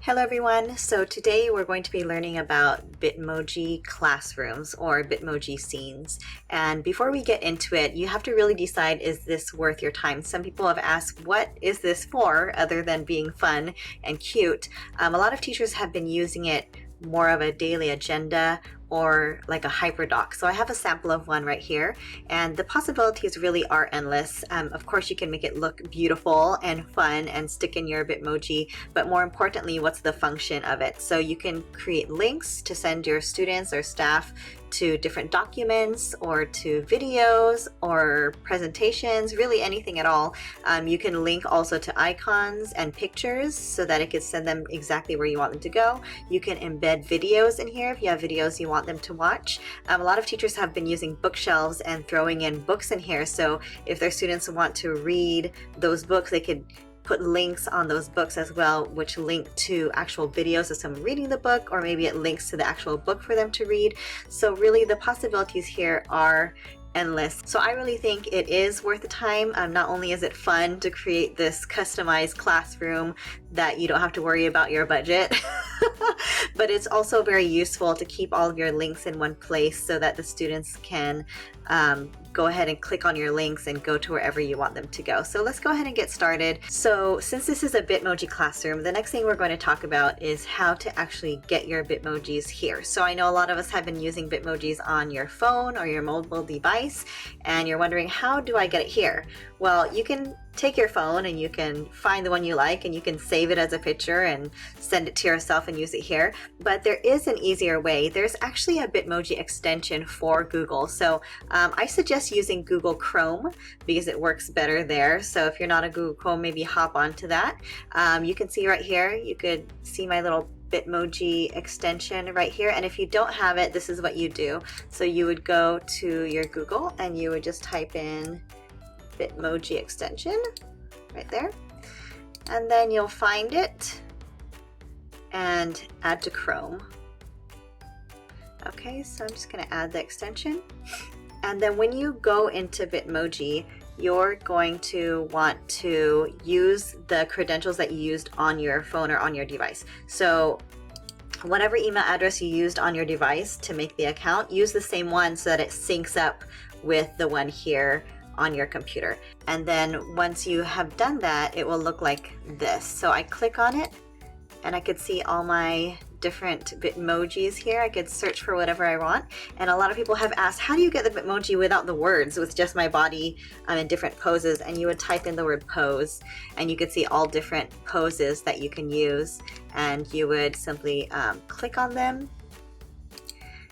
Hello everyone, so today we're going to be learning about Bitmoji Classrooms or Bitmoji Scenes. And before we get into it, you have to really decide, is this worth your time? Some people have asked, what is this for other than being fun and cute? A lot of teachers have been using it more of a daily agenda or like a hyperdoc. So I have a sample of one right here, and the possibilities really are endless. Of course, you can make it look beautiful and fun and stick in your Bitmoji, but more importantly, what's the function of it? So you can create links to send your students or staff to different documents or to videos or presentations, really anything at all. You can link also to icons and pictures so that it can send them exactly where you want them to go. You can embed videos in here if you have videos you want them to watch. A lot of teachers have been using bookshelves and throwing in books in here, so if their students want to read those books, they could put links on those books as well, which link to actual videos of someone reading the book, or maybe it links to the actual book for them to read. So really the possibilities here are endless. So I really think it is worth the time. Not only is it fun to create this customized classroom that you don't have to worry about your budget, but it's also very useful to keep all of your links in one place so that the students can go ahead and click on your links and go to wherever you want them to go. So let's go ahead and get started. So since this is a Bitmoji classroom, the next thing we're going to talk about is how to actually get your Bitmojis here. So I know a lot of us have been using Bitmojis on your phone or your mobile device, and you're wondering, how do I get it here? Well, you can take your phone and you can find the one you like and you can save it as a picture and send it to yourself and use it here. But there is an easier way. There's actually a Bitmoji extension for Google. So I suggest using Google Chrome because it works better there. So if you're not a Google Chrome, maybe hop onto that. You can see right here, you could see my little Bitmoji extension right here, and if you don't have it, this is what you do. So you would go to your Google and you would just type in Bitmoji extension right there, and then you'll find it and add to Chrome. Okay, so I'm just going to add the extension, and then when you go into Bitmoji, you're going to want to use the credentials that you used on your phone or on your device. So whatever email address you used on your device to make the account, use the same one so that it syncs up with the one here on your computer. And then once you have done that, it will look like this. So I click on it and I could see all my different Bitmojis here. I could search for whatever I want. And a lot of people have asked, how do you get the Bitmoji without the words, with just my body in different poses? And you would type in the word pose and you could see all different poses that you can use, and you would simply click on them.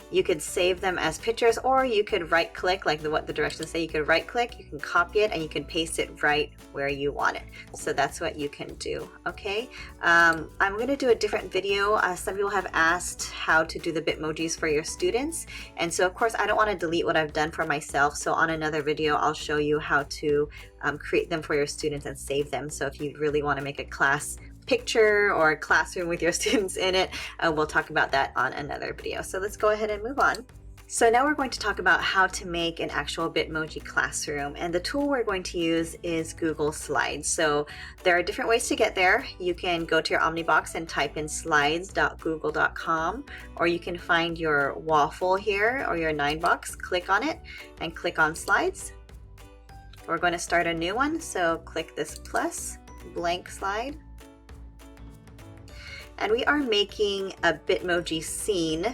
You could save them as pictures, or you could right click, like what the directions say. You could right click, you can copy it, and you can paste it right where you want it. So that's what you can do. Okay, I'm going to do a different video. Some people have asked how to do the Bitmojis for your students, and so of course I don't want to delete what I've done for myself. So on another video I'll show you how to create them for your students and save them. So if you really want to make a class picture or a classroom with your students in it, we'll talk about that on another video. So let's go ahead and move on. So now we're going to talk about how to make an actual Bitmoji classroom, and the tool we're going to use is Google Slides. So there are different ways to get there. You can go to your Omnibox and type in slides.google.com, or you can find your waffle here or your 9-box, click on it and click on Slides. We're going to start a new one, so click this plus, blank slide. And we are making a Bitmoji scene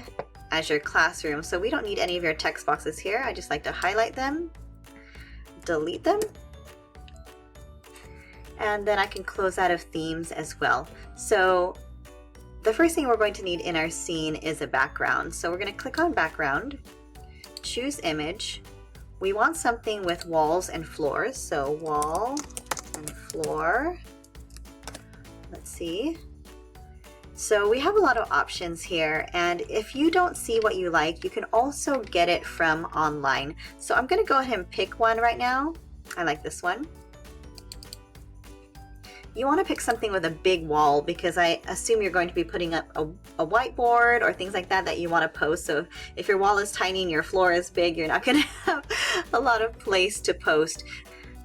as your classroom, so we don't need any of your text boxes here. I just like to highlight them, delete them, and then I can close out of themes as well. So the first thing we're going to need in our scene is a background. So we're going to click on background, choose image. We want something with walls and floors, so wall and floor. Let's see. So we have a lot of options here, and if you don't see what you like, you can also get it from online. So I'm going to go ahead and pick one right now. I like this one. You want to pick something with a big wall because I assume you're going to be putting up a whiteboard or things like that you want to post. So if your wall is tiny and your floor is big, you're not going to have a lot of place to post.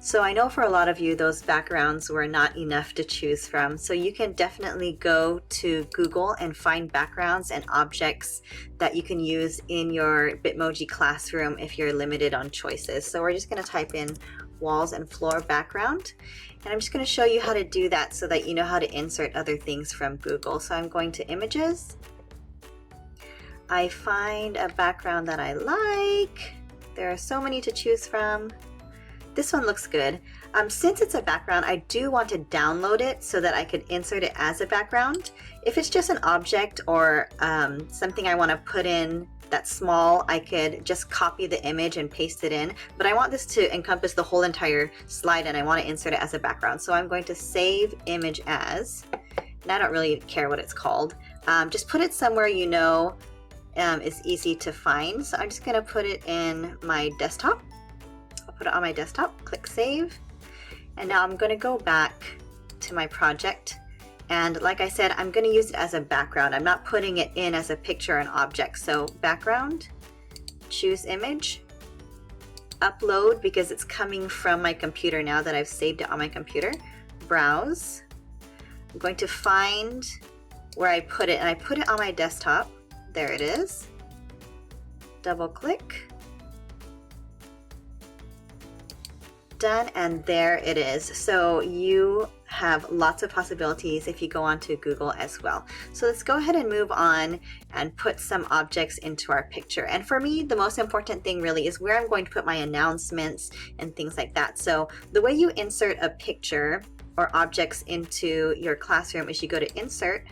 So I know for a lot of you, those backgrounds were not enough to choose from. So you can definitely go to Google and find backgrounds and objects that you can use in your Bitmoji classroom if you're limited on choices. So we're just going to type in walls and floor background. And I'm just going to show you how to do that so that you know how to insert other things from Google. So I'm going to Images. I find a background that I like. There are so many to choose from. This one looks good. Since it's a background, I do want to download it so that I could insert it as a background. If it's just an object or something I want to put in that's small, I could just copy the image and paste it in. But I want this to encompass the whole entire slide and I want to insert it as a background. So I'm going to save image as, and I don't really care what it's called. Just put it somewhere you know is easy to find. So I'm just going to put it in my desktop. Put it on my desktop, click save, and now I'm going to go back to my project, and like I said, I'm going to use it as a background. I'm not putting it in as a picture or an object. So background, choose image, upload because it's coming from my computer now that I've saved it on my computer, browse. I'm going to find where I put it, and I put it on my desktop. There it is. Double click. Done, and there it is. So you have lots of possibilities if you go onto Google as well. So let's go ahead and move on and put some objects into our picture. And for me, the most important thing really is where I'm going to put my announcements and things like that. So the way you insert a picture or objects into your classroom is you go to Insert,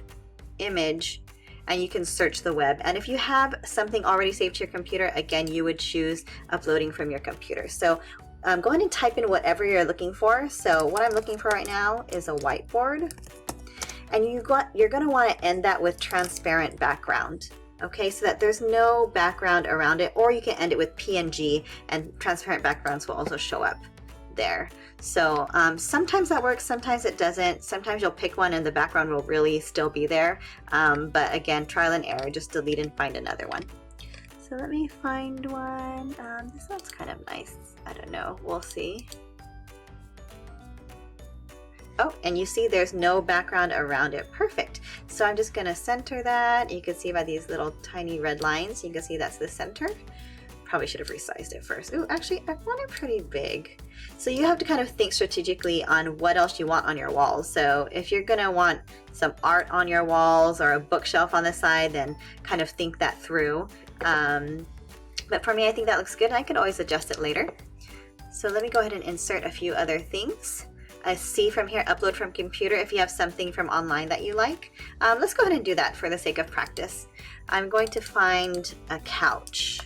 Image, and you can search the web. And if you have something already saved to your computer, again, you would choose uploading from your computer. So go ahead and type in whatever you're looking for. So what I'm looking for right now is a whiteboard. And you're going to want to end that with transparent background. Okay, so that there's no background around it, or you can end it with PNG and transparent backgrounds will also show up there. So sometimes that works, sometimes it doesn't. Sometimes you'll pick one and the background will really still be there. But again, trial and error, just delete and find another one. So let me find one. This one's kind of nice. I don't know, we'll see. Oh, and you see there's no background around it. Perfect. So I'm just gonna center that. You can see by these little tiny red lines, you can see that's the center. Probably should have resized it first. Ooh, actually, I want it pretty big. So you have to kind of think strategically on what else you want on your walls. So if you're gonna want some art on your walls or a bookshelf on the side, then kind of think that through. But for me, I think that looks good. I can always adjust it later. So let me go ahead and insert a few other things. I see from here, upload from computer if you have something from online that you like. Let's go ahead and do that for the sake of practice. I'm going to find a couch.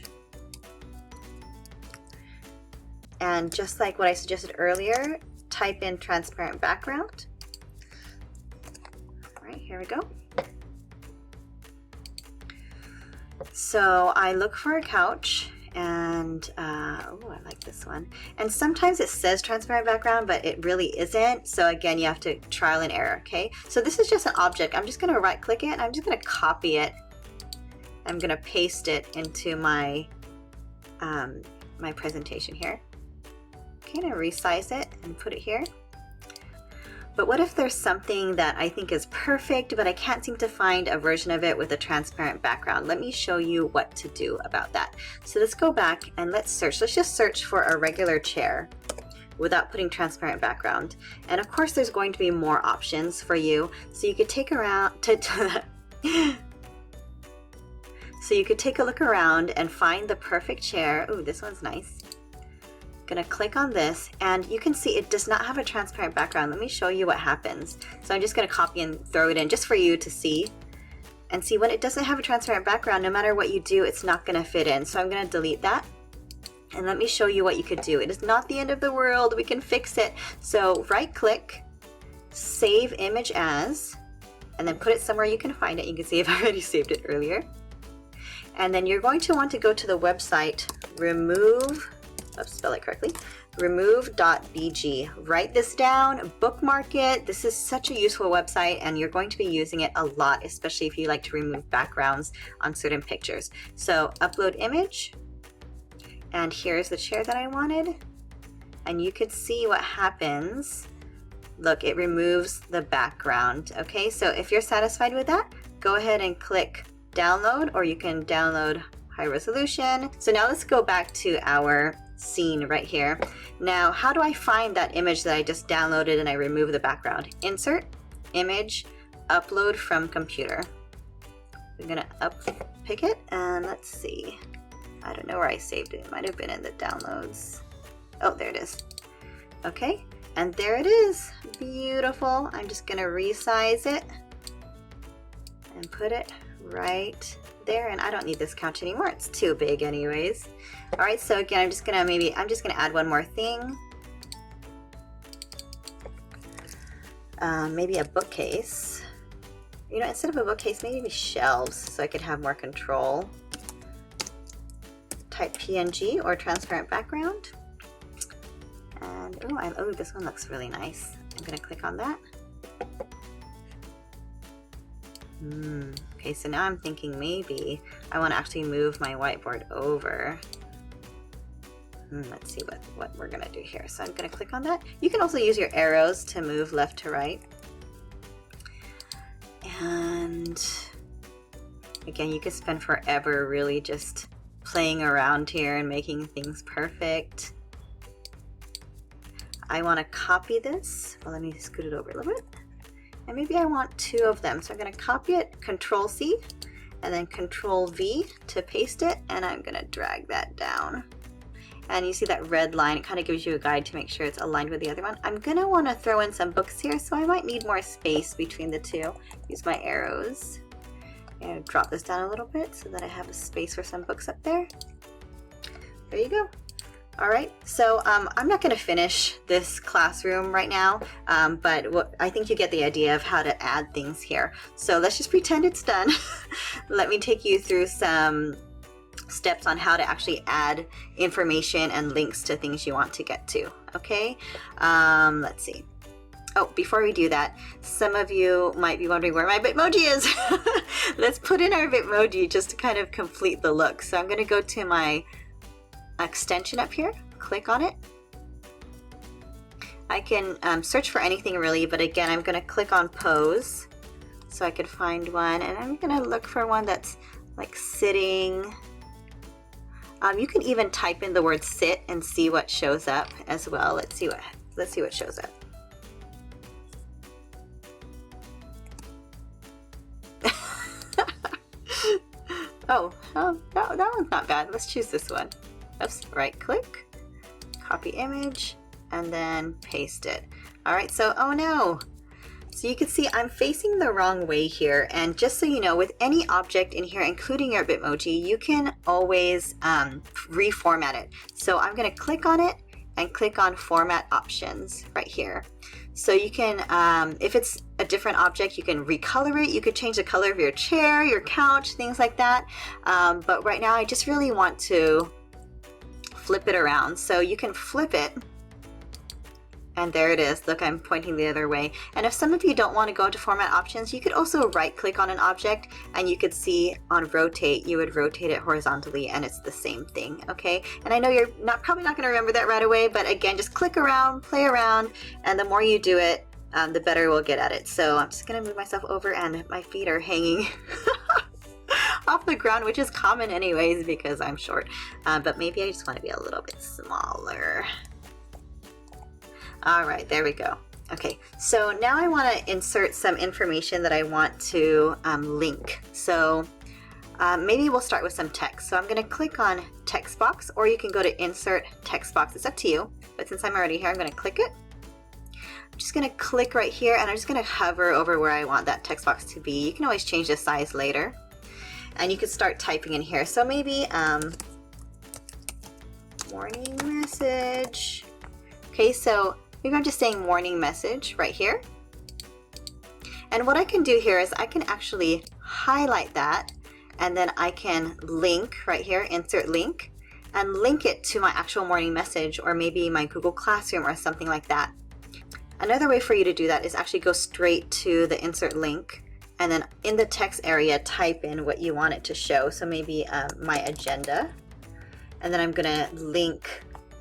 And just like what I suggested earlier, type in transparent background. All right, here we go. So I look for a couch and oh, I like this one. And sometimes it says transparent background, but it really isn't. So again, you have to trial and error, okay? So this is just an object. I'm just gonna right click it and I'm just gonna copy it. I'm gonna paste it into my, my presentation here. Okay, and resize it and put it here. But what if there's something that I think is perfect, but I can't seem to find a version of it with a transparent background? Let me show you what to do about that. So let's go back and let's search. Let's just search for a regular chair without putting transparent background. And of course, there's going to be more options for you. So you could take so you could take a look around and find the perfect chair. Ooh, this one's nice. Gonna click on this and you can see it does not have a transparent background. Let me show you what happens. So I'm just gonna copy and throw it in just for you to see. And see, when it doesn't have a transparent background, no matter what you do, it's not gonna fit in. So I'm gonna delete that. And let me show you what you could do. It is not the end of the world, we can fix it. So right click, save image as, and then put it somewhere you can find it. You can see I've already saved it earlier. And then you're going to want to go to the website, spell it correctly, remove.bg. Write this down, bookmark it. This is such a useful website and you're going to be using it a lot, especially if you like to remove backgrounds on certain pictures. So upload image, and here's the chair that I wanted. and you could see what happens. Look, it removes the background. Okay, so if you're satisfied with that, go ahead and click download, or you can download high resolution. So now let's go back to our scene right here. Now, how do I find that image that I just downloaded and I remove the background? Insert, image, upload from computer. I'm gonna pick it, and let's see. I don't know where I saved it. It might have been in the downloads. Oh, there it is. Okay, and there it is. Beautiful. I'm just gonna resize it and put it right there, and I don't need this couch anymore. It's too big anyways. All right, so again, I'm just gonna add one more thing. Maybe a bookcase. You know, instead of a bookcase, maybe shelves, so I could have more control. Type PNG or transparent background. And oh, this one looks really nice. I'm gonna click on that. Okay, so now I'm thinking maybe I want to actually move my whiteboard over. Let's see what we're gonna do here. So I'm gonna click on that. You can also use your arrows to move left to right. And again, you could spend forever really just playing around here and making things perfect. I want to copy this. Well, let me scoot it over a little bit. And maybe I want two of them. So I'm going to copy it, Control C, and then Control V to paste it. And I'm going to drag that down. And you see that red line, it kind of gives you a guide to make sure it's aligned with the other one. I'm going to want to throw in some books here, so I might need more space between the two. Use my arrows. And drop this down a little bit so that I have a space for some books up there. There you go. All right, so I'm not going to finish this classroom right now, but I think you get the idea of how to add things here. So let's just pretend it's done. Let me take you through some steps on how to actually add information and links to things you want to get to. Okay, let's see. Oh, before we do that, some of you might be wondering where my Bitmoji is. Let's put in our Bitmoji just to kind of complete the look. So I'm going to go to my extension up here, click on it. I can search for anything really, but again, I'm going to click on pose so I could find one, and I'm going to look for one that's like sitting. You can even type in the word sit and see what shows up as well. Let's see what shows up. That one's not bad. Let's choose this one. Oops, right click, copy image, and then paste it. All right, so oh no. So you can see I'm facing the wrong way here, and just so you know, with any object in here, including your Bitmoji, you can always reformat it. So I'm gonna click on it and click on Format Options right here. So you can, if it's a different object, you can recolor it. You could change the color of your chair, your couch, things like that. But right now I just really want to flip it around. So you can flip it, and there it is. Look, I'm pointing the other way. And if some of you don't want to go to Format Options, you could also right click on an object, and you could see on Rotate, you would rotate it horizontally, and it's the same thing, okay? And I know you're probably not going to remember that right away, but again, just click around, play around, and the more you do it, the better we'll get at it. So I'm just going to move myself over, and my feet are hanging off the ground, which is common anyways because I'm short, but maybe I just want to be a little bit smaller. All right, there we go. Okay, so now I want to insert some information that I want to link. So maybe we'll start with some text. So I'm going to click on text box, or you can go to insert text box. It's up to you, but since I'm already here, I'm going to click it. I'm just going to click right here, and I'm just going to hover over where I want that text box to be. You can always change the size later, and you can start typing in here. So maybe morning message. Okay, so maybe I'm just saying morning message right here. And what I can do here is I can actually highlight that, and then I can link right here, insert link, and link it to my actual morning message, or maybe my Google Classroom or something like that. Another way for you to do that is actually go straight to the insert link, and then in the text area, type in what you want it to show. So maybe my agenda, and then I'm gonna link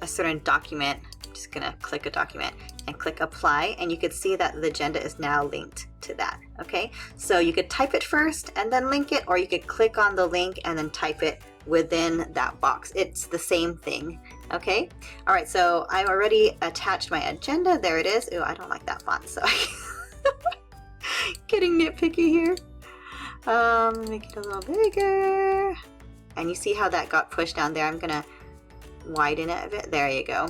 a certain document. just gonna click a document and click apply, and you could see that the agenda is now linked to that. Okay, so you could type it first and then link it, or you could click on the link and then type it within that box. It's the same thing. Okay, all right, so I've already attached my agenda. There it is. Ooh, I don't like that font, so getting nitpicky here. Make it a little bigger, and you see how that got pushed down there. I'm gonna widen it a bit. There you go.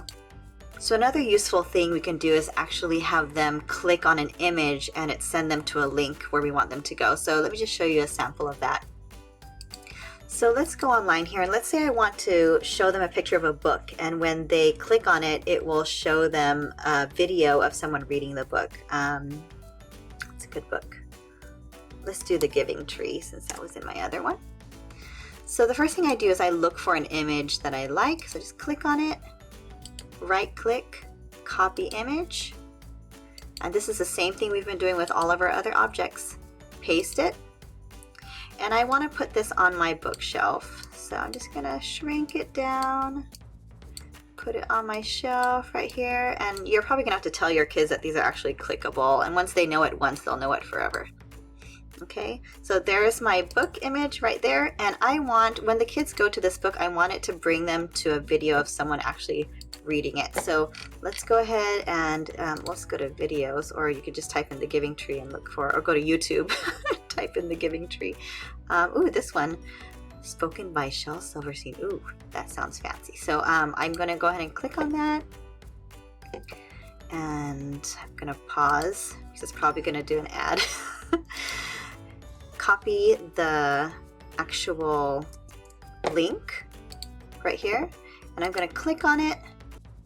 So another useful thing we can do is actually have them click on an image and it send them to a link where we want them to go. So let me just show you a sample of that. So let's go online here, and let's say I want to show them a picture of a book, and when they click on it, it will show them a video of someone reading the book. It's a good book. Let's do The Giving Tree since that was in my other one. So the first thing I do is I look for an image that I like. So just click on it, right click, copy image. And this is the same thing we've been doing with all of our other objects. Paste it. And I want to put this on my bookshelf. So I'm just gonna shrink it down, put it on my shelf right here. And you're probably gonna have to tell your kids that these are actually clickable. And once they know it once, they'll know it forever. Okay, so there's my book image right there, and I want, when the kids go to this book, I want it to bring them to a video of someone actually reading it. So let's go ahead and let's go to videos, or you could just type in The Giving Tree and look for, or go to YouTube, type in The Giving Tree. Ooh, this one, spoken by Shel Silverstein. Ooh, that sounds fancy. So I'm gonna go ahead and click on that, and I'm gonna pause because it's probably gonna do an ad. Copy the actual link right here, and I'm going to click on it,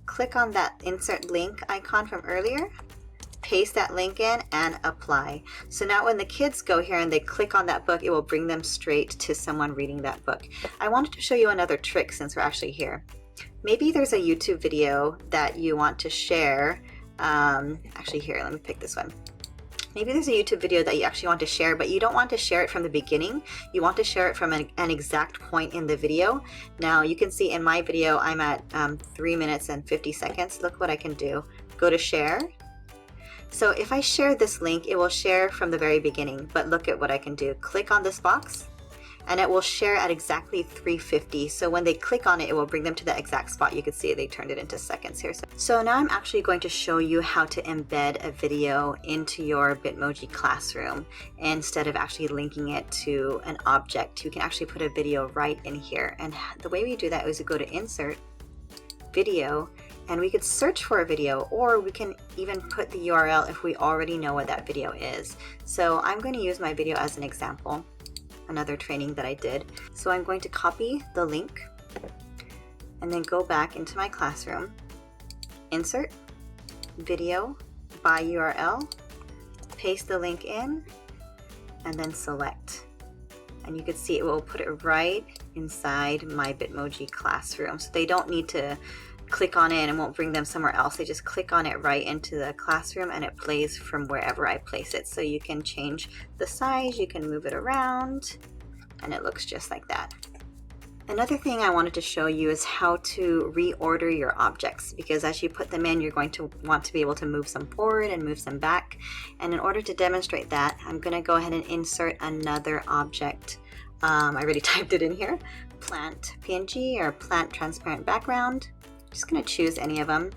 click on that insert link icon from earlier, paste that link in, and apply. So now when the kids go here and they click on that book, it will bring them straight to someone reading that book. I wanted to show you another trick since we're actually here. Maybe there's a YouTube video that you want to share. Actually, here, let me pick this one. Maybe there's a YouTube video that you actually want to share, but you don't want to share it from the beginning. You want to share it from an exact point in the video. Now you can see in my video, I'm at 3 minutes and 50 seconds. Look what I can do. Go to share. So if I share this link, it will share from the very beginning, but look at what I can do. Click on this box, and it will share at exactly 350. So when they click on it, it will bring them to the exact spot. You can see they turned it into seconds here. So now I'm actually going to show you how to embed a video into your Bitmoji Classroom. Instead of actually linking it to an object, you can actually put a video right in here. And the way we do that is we go to Insert, Video, and we could search for a video, or we can even put the URL if we already know what that video is. So I'm going to use my video as an example. Another training that I did. So I'm going to copy the link and then go back into my classroom, insert, video, by URL, paste the link in, and then select. And you can see it will put it right inside my Bitmoji Classroom. So they don't need to click on it and won't bring them somewhere else. They just click on it right into the classroom and it plays from wherever I place it. So you can change the size, you can move it around, and it looks just like that. Another thing I wanted to show you is how to reorder your objects, because as you put them in, you're going to want to be able to move some forward and move some back. And in order to demonstrate that, I'm going to go ahead and insert another object. I already typed it in here, plant PNG or plant transparent background. Just going to choose any of them.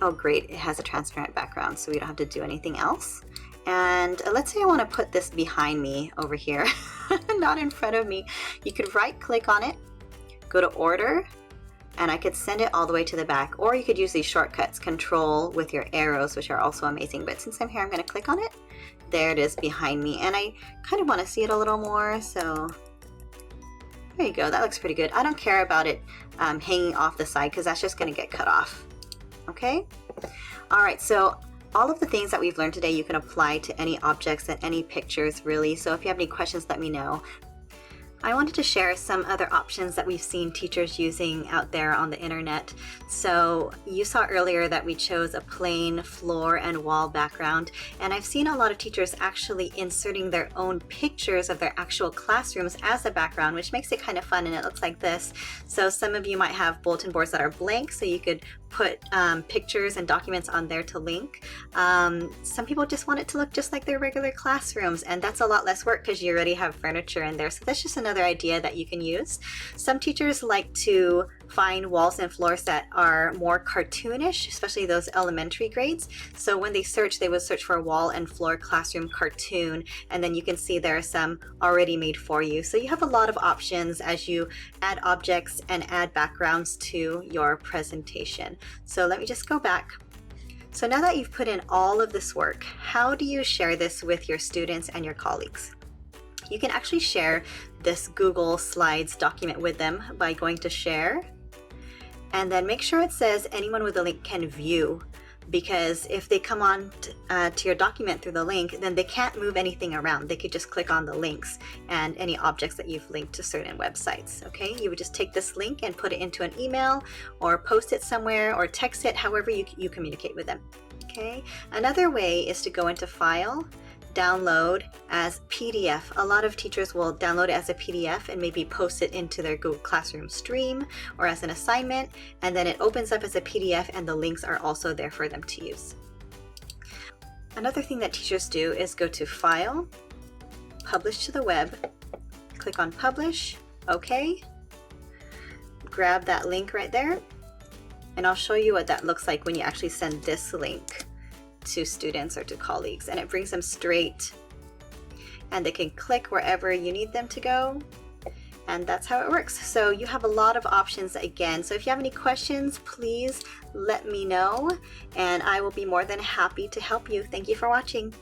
Oh great, it has a transparent background, so we don't have to do anything else. And let's say I want to put this behind me over here, not in front of me. You could right click on it, go to order, and I could send it all the way to the back, or you could use these shortcuts, control with your arrows, which are also amazing. But since I'm here, I'm going to click on it. There it is behind me, and I kind of want to see it a little more, so there you go. That looks pretty good. I don't care about it hanging off the side because that's just going to get cut off. Okay? All right, so all of the things that we've learned today you can apply to any objects and any pictures, really. So if you have any questions, let me know. I wanted to share some other options that we've seen teachers using out there on the internet. So you saw earlier that we chose a plain floor and wall background, and I've seen a lot of teachers actually inserting their own pictures of their actual classrooms as a background, which makes it kind of fun, and it looks like this. So some of you might have bulletin boards that are blank, so you could put pictures and documents on there to link. Some people just want it to look just like their regular classrooms, and that's a lot less work because you already have furniture in there. So that's just another idea that you can use. Some teachers like to find walls and floors that are more cartoonish, especially those elementary grades. So when they search, they would search for wall and floor classroom cartoon, and then you can see there are some already made for you. So you have a lot of options as you add objects and add backgrounds to your presentation. So let me just go back. So now that you've put in all of this work, how do you share this with your students and your colleagues? You can actually share this Google Slides document with them by going to Share, and then make sure it says anyone with a link can view, because if they come on to your document through the link, then they can't move anything around. They could just click on the links and any objects that you've linked to certain websites. Okay, you would just take this link and put it into an email or post it somewhere or text it, however you communicate with them. Okay, another way is to go into File, Download as PDF. A lot of teachers will download it as a PDF and maybe post it into their Google Classroom stream or as an assignment, and then it opens up as a PDF and the links are also there for them to use. Another thing that teachers do is go to File, Publish to the Web, click on Publish, OK, grab that link right there, and I'll show you what that looks like when you actually send this link to students or to colleagues, and it brings them straight, and they can click wherever you need them to go, and that's how it works. So you have a lot of options again. So if you have any questions, please let me know, and I will be more than happy to help you. Thank you for watching.